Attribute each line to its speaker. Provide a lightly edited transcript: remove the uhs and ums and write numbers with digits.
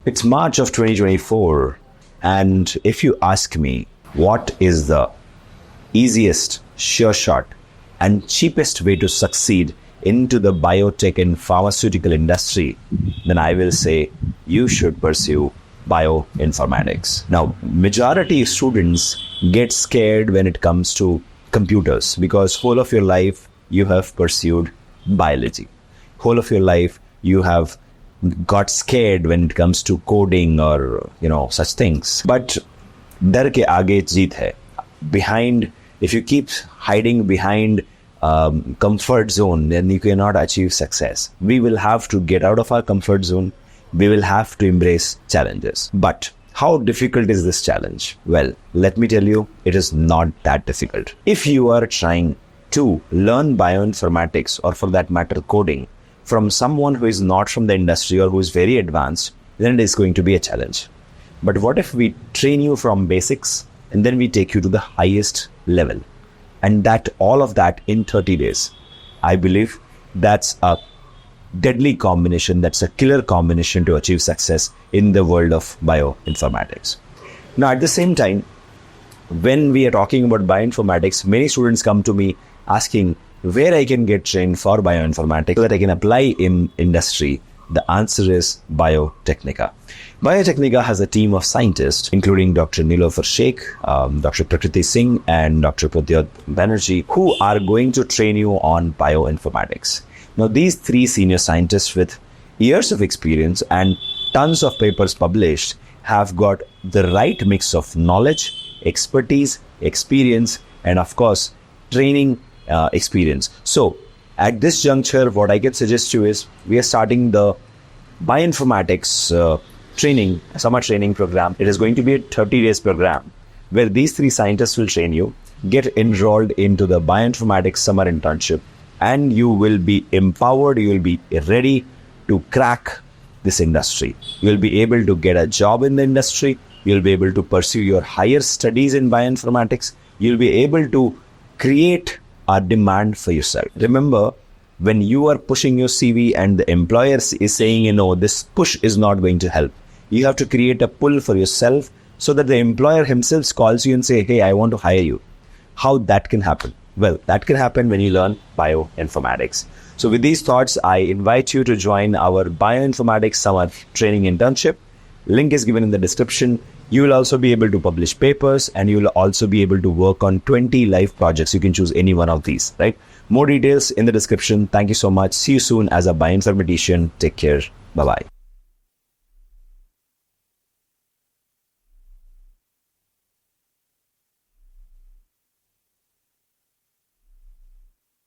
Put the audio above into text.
Speaker 1: It's March of 2024, and if you ask me what is the easiest, sure shot, and cheapest way to succeed into the biotech and pharmaceutical industry, then I will say you should pursue bioinformatics. Now, majority of students get scared when it comes to computers because whole of your life you have pursued biology. Whole of your life you have got scared when it comes to coding or such things. But डर के आगे जीत है. Behind, if you keep hiding behind comfort zone, then you cannot achieve success. We will have to get out of our comfort zone. We will have to embrace challenges. But how difficult is this challenge? Well, let me tell you, it is not that difficult. If you are trying to learn bioinformatics, or for that matter coding, from someone who is not from the industry or who is very advanced, then it is going to be a challenge. But what if we train you from basics and then we take you to the highest level, and that all of that in 30 days? I believe that's a deadly combination, that's a killer combination to achieve success in the world of bioinformatics. Now, at the same time, when we are talking about bioinformatics, many students come to me asking where I can get trained for bioinformatics so that I can apply in industry. The answer is Biotecnika. Biotecnika has a team of scientists, including Dr. Nilofer K Shaikh, Dr. Prakrity Singh, and Dr. Prodyot Banerjee, who are going to train you on bioinformatics. Now, these three senior scientists with years of experience and tons of papers published have got the right mix of knowledge, expertise, experience, and of course, training experience. So, at this juncture, what I can suggest you is we are starting the bioinformatics summer training program. It is going to be a 30 days program where these three scientists will train you, get enrolled into the Bioinformatics Summer Internship, and you will be empowered, you will be ready to crack this industry. You will be able to get a job in the industry. You will be able to pursue your higher studies in bioinformatics. You will be able to create a demand for yourself. Remember, when you are pushing your CV and the employer is saying, this push is not going to help, you have to create a pull for yourself so that the employer himself calls you and say, hey, I want to hire you. How that can happen? Well, that can happen when you learn bioinformatics. So with these thoughts, I invite you to join our Bioinformatics Summer Training Internship. Link is given in the description. You will also be able to publish papers, and you will also be able to work on 20 live projects. You can choose any one of these, right? More details in the description. Thank you so much. See you soon as a bioinformatician. Take care. Bye-bye.